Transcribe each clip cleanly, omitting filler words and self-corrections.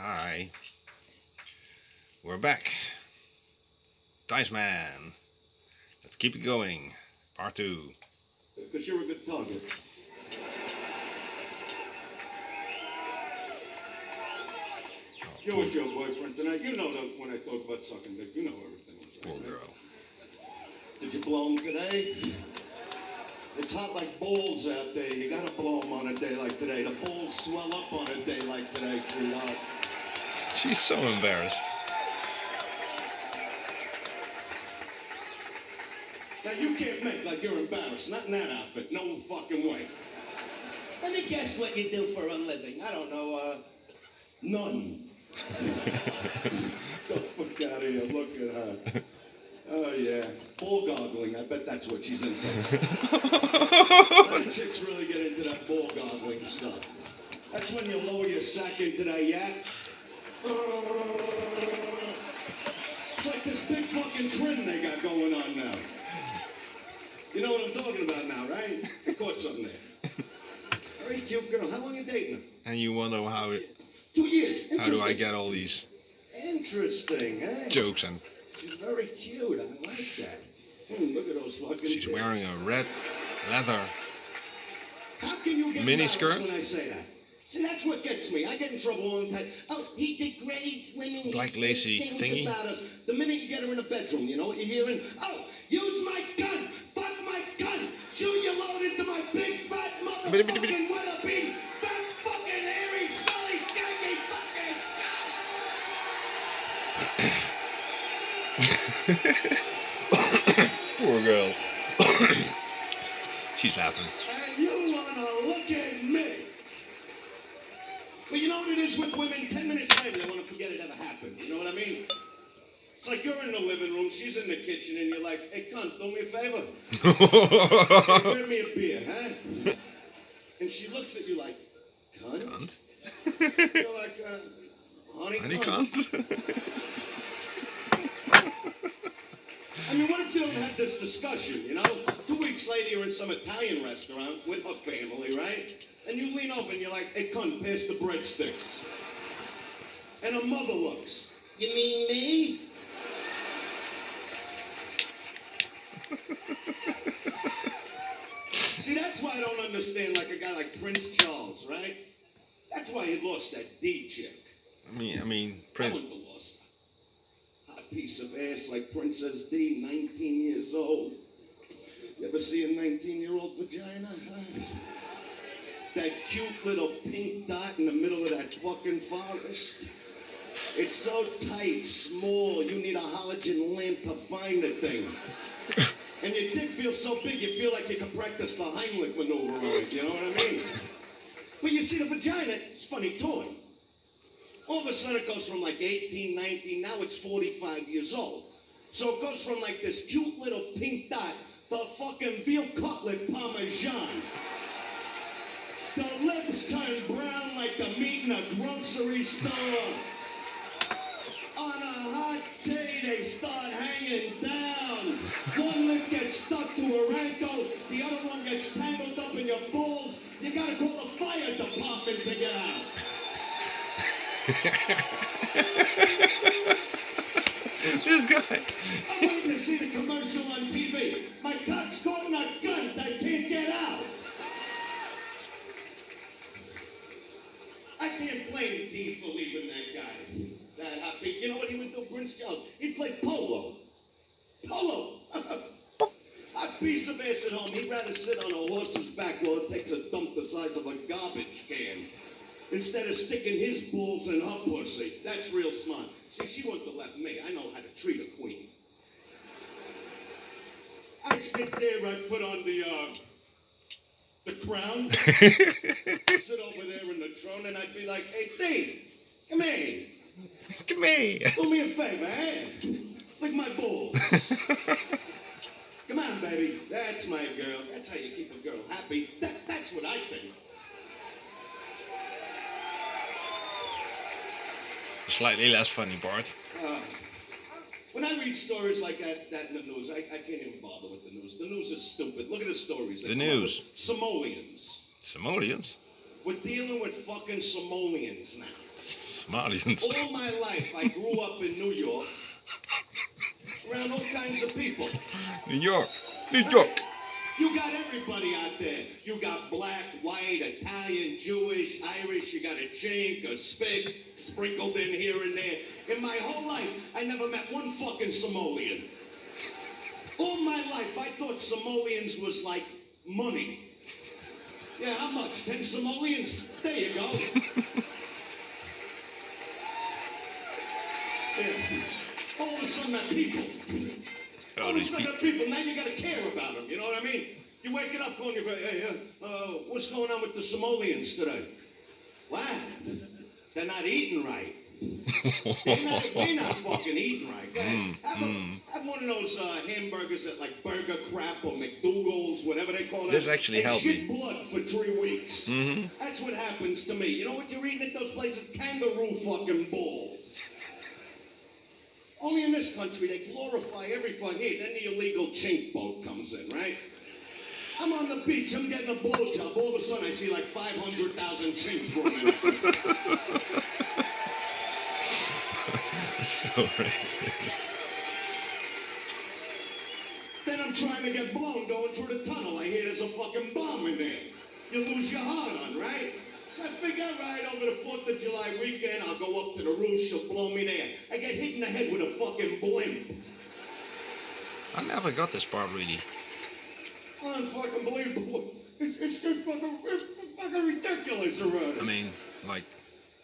Hi, we're back. Dice Man. Let's keep it going. Part 2. Because you're a good target. You're with your boyfriend tonight. You know that when I talk about sucking dick, you know everything was right. Poor girl. Did you blow him today? It's hot like balls out there. You gotta blow them on a day like today. The balls swell up on a day like today, sweetheart. She's so embarrassed. Now you can't make like you're embarrassed. Not in that outfit. No fucking way. Let me guess what you do for a living. I don't know, none. So fuck out of here. Look at her. Oh yeah. Ball goggling. I bet that's what she's into. A lot of chicks really get into that ball goggling stuff. That's when you lower your sack into that yak. It's like this big fucking trend they got going on now. You know what I'm talking about now, right? I caught something there. Very cute girl. How long you dating her? And you wonder how 2 years. do I get all these Interesting, eh? jokes, and She's very cute. I like that. Look at those fucking she's tits. wearing a red leather How can you get mini embarrassed skirt? when I say that? See, that's what gets me. I get in trouble all the time. Oh, he degrades women. Black He lacy thinks thingy. about us. The minute you get her in the bedroom, you know what you're hearing? Oh, use my gun. Fuck my gun. Shoot your load into my big fat motherfucking weather bean. Fat fucking hairy, smelly, skanky fucking Poor girl. She's laughing. And you wanna look at me. But you know what it is with women? 10 minutes later, they want to forget it ever happened. You know what I mean? It's like you're in the living room, she's in the kitchen, and you're like, hey, cunt, do me a favor. Hey, bring me a beer, huh? And she looks at you like, cunt? Cunt? You're like, honey cunt. I mean, what if you don't have this discussion, you know? 2 weeks later, you're in some Italian restaurant with her family, right? And you lean over and you're like, hey, cunt, pass the breadsticks. And her mother looks. You mean me? See, that's why I don't understand like a guy like Prince Charles, right? That's why he lost that D chick. I mean, Prince. I wouldn't have lost her. Hot piece of ass like Princess D, 19 years old. You ever see a 19-year-old vagina? Huh? That cute little pink dot in the middle of that fucking forest. It's so tight, small, you need a halogen lamp to find the thing. And your dick feels so big, you feel like you can practice the Heimlich maneuver on it, you know what I mean? But you see, the vagina, it's a funny toy. All of a sudden it goes from like 18, 19, now it's 45 years old. So it goes from like this cute little pink dot to fucking veal cutlet parmesan. The lips turn brown like the meat in a grocery store. On a hot day, they start hanging down. One lip gets stuck to her ankle, the other one gets tangled up in your balls. You gotta call the fire department to get out. This guy. I'm waiting to see the commercial on TV. My cock's caught in a gun. I can't get out. I can't blame Dean for leaving that guy. That happy. You know what he would do, Prince Charles? He'd play polo. Polo. A piece of ass at home. He'd rather sit on a horse's back while it takes a dump the size of a garbage can, instead of sticking his balls in her pussy. That's real smart. See, she wouldn't have left me. I know how to treat a queen. I'd sit there, I'd put on the crown, sit over there in the throne, and I'd be like, hey, Dave, come here. Come here. Do me a favor, eh? Lick my balls. Come on, baby. That's my girl. That's how you keep a girl happy. That's what I think. Slightly less funny part. When I read stories like that in the news, I can't even bother with the news. The news is stupid. Look at the stories. The news. Somalians. Somalians? We're dealing with fucking Somalians now. Somalis and stuff. All my life, I grew up in New York, around all kinds of people. New York. New York. You got everybody out there. You got black, white, Italian, Jewish, Irish. You got a chink, a spig, sprinkled in here and there. In my whole life, I never met one fucking Somalian. All my life, I thought Somalians was like money. Yeah, how much? 10 Somalians? There you go. Yeah. All of a sudden, they're people. All of a sudden, they're people. Now you got to care about them. You know what I mean? You wake it up going, hey, what's going on with the Somalians today? What? They're not eating right. They're not fucking eating right. Have one of those hamburgers at like Burger Crap or McDougal's, whatever they call it. This actually helped me. Shit blood for 3 weeks. Mm-hmm. That's what happens to me. You know what you're eating at those places? Kangaroo fucking balls. Only in this country they glorify every fucking hit. Then the illegal chink boat comes in, right? I'm on the beach, I'm getting a blowjob. All of a sudden I see like 500,000 chinks running out. So racist. Then I'm trying to get blown going through the tunnel. I hear there's a fucking bomb in there. You lose your heart on, right? So I figure, right, over the 4th of July weekend, I'll go up to the roof, she'll blow me there. I get hit in the head with a fucking blimp. I never got this part really. Unfucking-believable. It's just fucking ridiculous around it. I mean, like,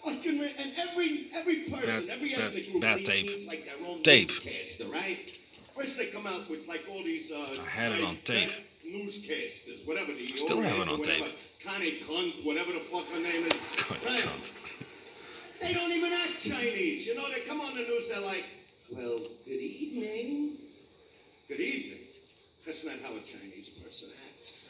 And every person, every ethnic group needs like their own tape. newscaster, right? First they come out with like all these I had it on tape. Newscasters, whatever the Still have it on tape. Connie Cunt, whatever the fuck her name is. Connie Right? Cunt. They don't even act Chinese. You know, they come on the news, they're like, well, good evening. Good evening. That's not how a Chinese person acts.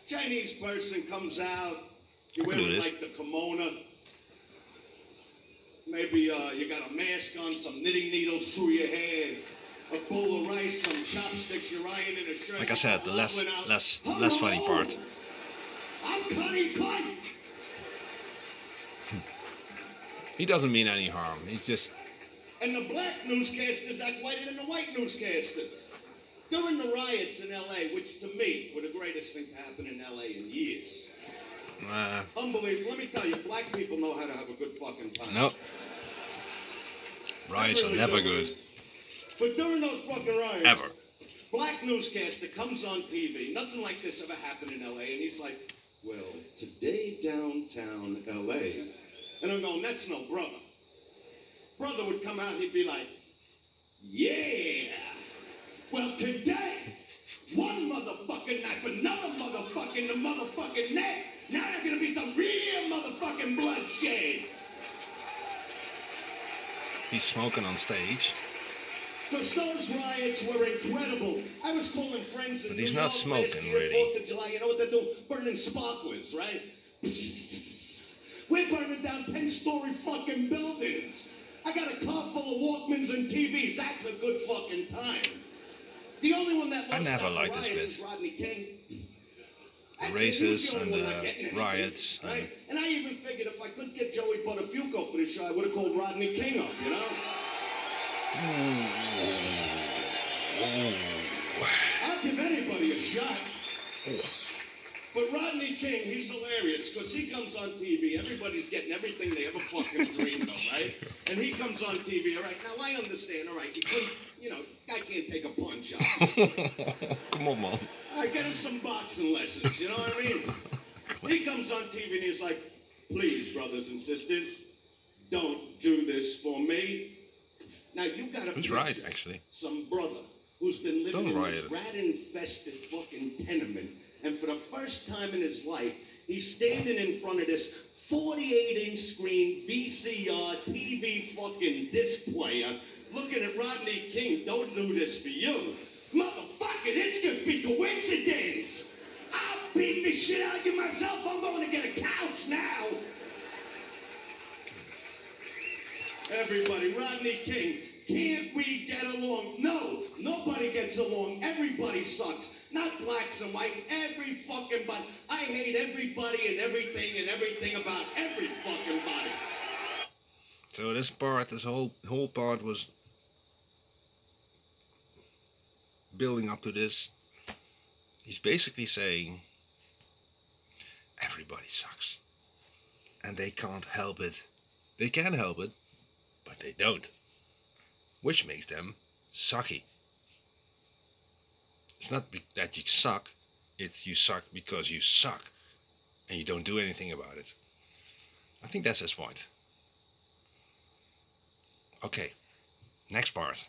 Chinese person comes out, you wear like the kimono. Maybe you got a mask on, some knitting needles through your hair, a bowl of rice, some chopsticks, you're eyeing in a shirt. Like I said, the less funny part. I'm Connie Cunt. He doesn't mean any harm. He's just. And the black newscasters act whiter than the white newscasters. During the riots in L.A., which to me were the greatest thing to happen in L.A. in years. Unbelievable. Let me tell you, black people know how to have a good fucking time. Nope. Riots are never good. But during those fucking riots, Ever. black newscaster comes on TV. Nothing like this ever happened in L.A. And he's like, well, today downtown L.A. And I'm going, that's no brother. Brother would come out and he'd be like, yeah. Well, today, one motherfucking knife, another motherfucking the motherfucking neck. Now there's gonna be some real motherfucking bloodshed. He's smoking on stage. Because those riots were incredible. I was calling friends in But he's New not York smoking, last year, really. 4th of July. You know what they're doing? Burning sparklers, right? We're burning down 10-story fucking buildings. I got a car full of Walkmans and TVs. That's a good fucking time. The only one that I never lost liked this riots is bit. Rodney King. The races and the riots. Right? And I even figured if I couldn't get Joey Buttafuoco for the show, I would have called Rodney King up, you know? I'll give anybody a shot. But Rodney King, he's hilarious because he comes on TV. Everybody's getting everything they ever fucking dreamed of, right? And he comes on TV, all right? Now, I understand, all right? You couldn't, you know, guy can't take a punch out. Come on, man. I get him some boxing lessons, you know what I mean? He comes on TV and he's like, please, brothers and sisters, don't do this for me. Now, you got to Who's right, actually? Some brother who's been living Don't in riot. this rat-infested fucking tenement, and for the first time in his life, he's standing in front of this 48-inch screen VCR TV fucking disc player, looking at Rodney King. Don't do this for you. Motherfucker, it's just be coincidence. I'll beat the shit out of you myself. I'm going to get a couch now. Everybody, Rodney King, can't we get along? No, nobody gets along. Everybody sucks. Not blacks and whites, every fucking body. I hate everybody and everything about every fucking body. So this whole part was building up to this. He's basically saying everybody sucks. And they can't help it. They can help it, but they don't. Which makes them sucky. It's not that you suck, it's you suck because you suck. And you don't do anything about it. I think that's his point. Okay, next part.